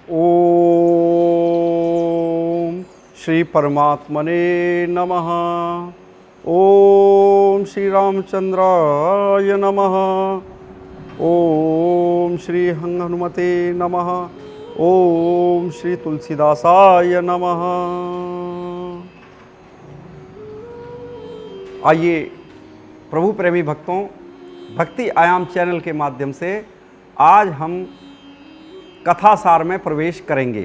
ओम श्री परमात्मने नमः। ओम श्री रामचंद्राय नमः। ओम श्री हनुमते नमः। ओम श्री तुलसीदासाय नमः। आइए प्रभु प्रेमी भक्तों, भक्ति आयाम चैनल के माध्यम से आज हम कथासार में प्रवेश करेंगे।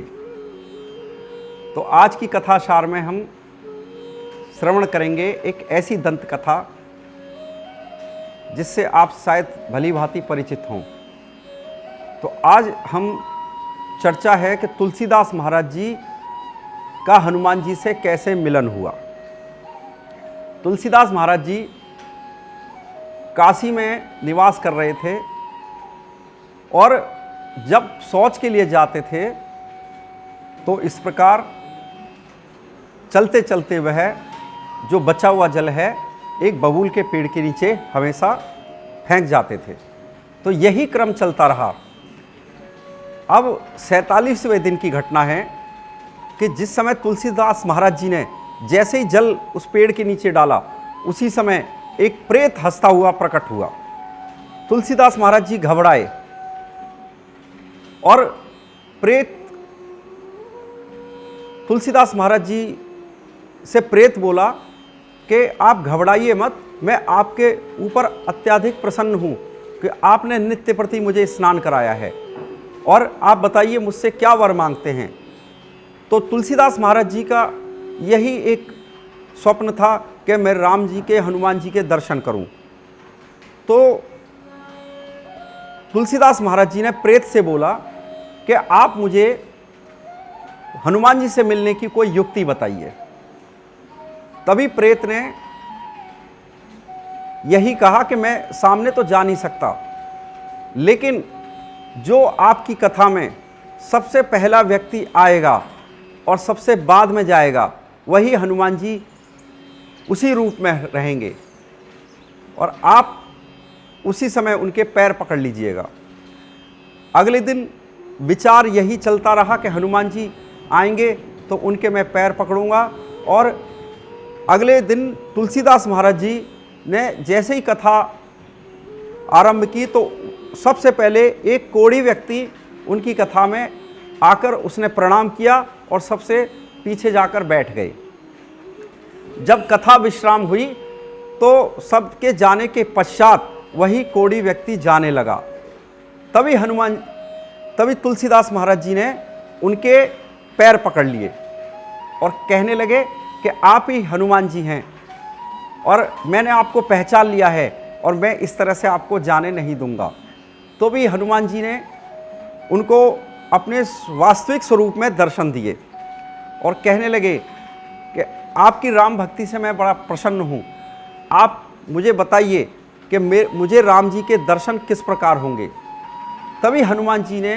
तो आज की कथासार में हम श्रवण करेंगे एक ऐसी दंत कथा जिससे आप शायद भली भांति परिचित हों। तो आज हम चर्चा है कि तुलसीदास महाराज जी का हनुमान जी से कैसे मिलन हुआ। तुलसीदास महाराज जी काशी में निवास कर रहे थे और जब शौच के लिए जाते थे तो इस प्रकार चलते चलते वह जो बचा हुआ जल है एक बबूल के पेड़ के नीचे हमेशा फेंक जाते थे। तो यही क्रम चलता रहा। अब 47वें दिन की घटना है कि जिस समय तुलसीदास महाराज जी ने जैसे ही जल उस पेड़ के नीचे डाला, उसी समय एक प्रेत हंसता हुआ प्रकट हुआ। तुलसीदास महाराज जी घबराए और प्रेत तुलसीदास महाराज जी से प्रेत बोला कि आप घबराइए मत, मैं आपके ऊपर अत्यधिक प्रसन्न हूं कि आपने नित्य प्रति मुझे स्नान कराया है और आप बताइए मुझसे क्या वर मांगते हैं। तो तुलसीदास महाराज जी का यही एक स्वप्न था कि मैं राम जी के, हनुमान जी के दर्शन करूं। तो तुलसीदास महाराज जी ने प्रेत से बोला कि आप मुझे हनुमान जी से मिलने की कोई युक्ति बताइए। तभी प्रेत ने यही कहा कि मैं सामने तो जा नहीं सकता, लेकिन जो आपकी कथा में सबसे पहला व्यक्ति आएगा और सबसे बाद में जाएगा, वही हनुमान जी उसी रूप में रहेंगे और आप उसी समय उनके पैर पकड़ लीजिएगा। अगले दिन विचार यही चलता रहा कि हनुमान जी आएंगे तो उनके मैं पैर पकड़ूंगा। और अगले दिन तुलसीदास महाराज जी ने जैसे ही कथा आरंभ की तो सबसे पहले एक कोढ़ी व्यक्ति उनकी कथा में आकर उसने प्रणाम किया और सबसे पीछे जाकर बैठ गए। जब कथा विश्राम हुई तो सबके जाने के पश्चात वही कोढ़ी व्यक्ति जाने लगा। तभी तुलसीदास महाराज जी ने उनके पैर पकड़ लिए और कहने लगे कि आप ही हनुमान जी हैं और मैंने आपको पहचान लिया है और मैं इस तरह से आपको जाने नहीं दूंगा। तो भी हनुमान जी ने उनको अपने वास्तविक स्वरूप में दर्शन दिए और कहने लगे कि आपकी राम भक्ति से मैं बड़ा प्रसन्न हूँ, आप मुझे बताइए कि मुझे राम जी के दर्शन किस प्रकार होंगे। तभी हनुमान जी ने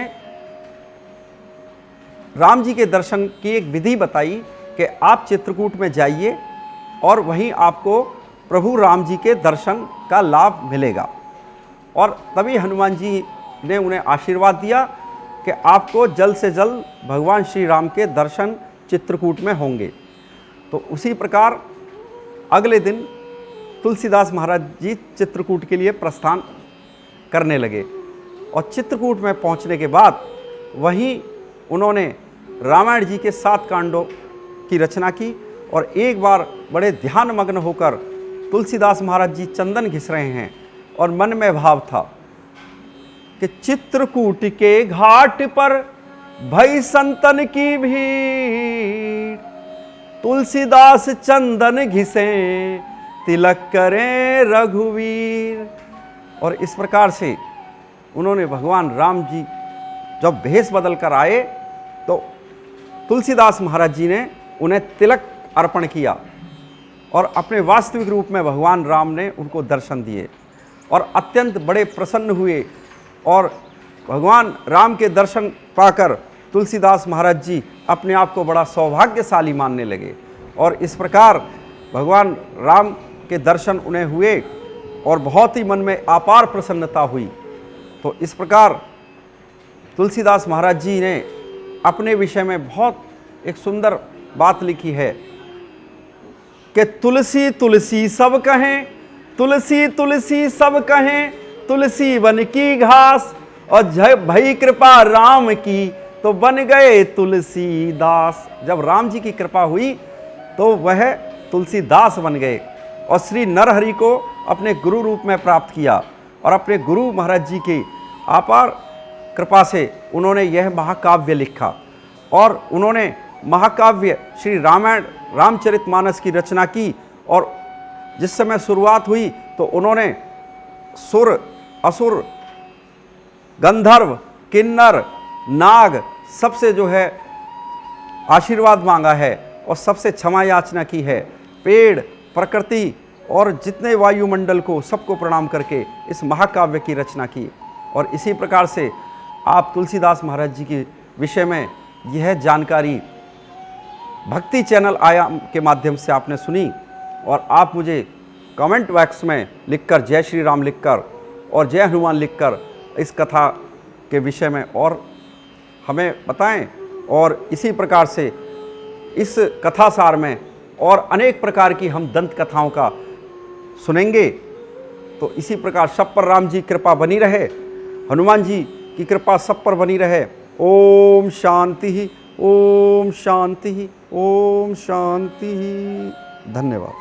राम जी के दर्शन की एक विधि बताई कि आप चित्रकूट में जाइए और वहीं आपको प्रभु राम जी के दर्शन का लाभ मिलेगा। और तभी हनुमान जी ने उन्हें आशीर्वाद दिया कि आपको जल्द से जल्द भगवान श्री राम के दर्शन चित्रकूट में होंगे। तो उसी प्रकार अगले दिन तुलसीदास महाराज जी चित्रकूट के लिए प्रस्थान करने लगे और चित्रकूट में पहुंचने के बाद वहीं उन्होंने रामायण जी के 7 कांडों की रचना की और एक बार बड़े ध्यान मग्न होकर तुलसीदास महाराज जी चंदन घिस रहे हैं और मन में भाव था कि चित्रकूट के घाट पर भई संतन की भीड़, तुलसीदास चंदन घिसे तिलक करें रघुवीर। और इस प्रकार से उन्होंने भगवान राम जी जब भेष बदल कर आए तो तुलसीदास महाराज जी ने उन्हें तिलक अर्पण किया और अपने वास्तविक रूप में भगवान राम ने उनको दर्शन दिए और अत्यंत बड़े प्रसन्न हुए और भगवान राम के दर्शन पाकर तुलसीदास महाराज जी अपने आप को बड़ा सौभाग्यशाली मानने लगे। और इस प्रकार भगवान राम के दर्शन उन्हें हुए और बहुत ही मन में अपार प्रसन्नता हुई। तो इस प्रकार तुलसीदास महाराज जी ने अपने विषय में बहुत एक सुंदर बात लिखी है कि तुलसी तुलसी सब कहें, तुलसी तुलसी सब कहें, तुलसी वन की घास, और भई कृपा राम की तो बन गए तुलसीदास। जब राम जी की कृपा हुई तो वह तुलसीदास बन गए और श्री नरहरि को अपने गुरु रूप में प्राप्त किया, और अपने गुरु महाराज जी की अपार कृपा से उन्होंने यह महाकाव्य लिखा, और उन्होंने महाकाव्य श्री रामायण रामचरितमानस की रचना की। और जिस समय शुरुआत हुई तो उन्होंने सुर, असुर, गंधर्व, किन्नर, नाग सबसे जो है आशीर्वाद मांगा है और सबसे क्षमा याचना की है। पेड़, प्रकृति और जितने वायुमंडल को सबको प्रणाम करके इस महाकाव्य की रचना की। और इसी प्रकार से आप तुलसीदास महाराज जी के विषय में यह जानकारी भक्ति चैनल आयाम के माध्यम से आपने सुनी, और आप मुझे कमेंट बॉक्स में लिखकर जय श्री राम लिखकर और जय हनुमान लिखकर इस कथा के विषय में और हमें बताएं। और इसी प्रकार से इस कथासार में और अनेक प्रकार की हम दंत कथाओं का सुनेंगे। तो इसी प्रकार सब पर राम जी कृपा बनी रहे, हनुमान जी की कृपा सब पर बनी रहे। ओम शांति, ओम शांति, ओम शांति। धन्यवाद।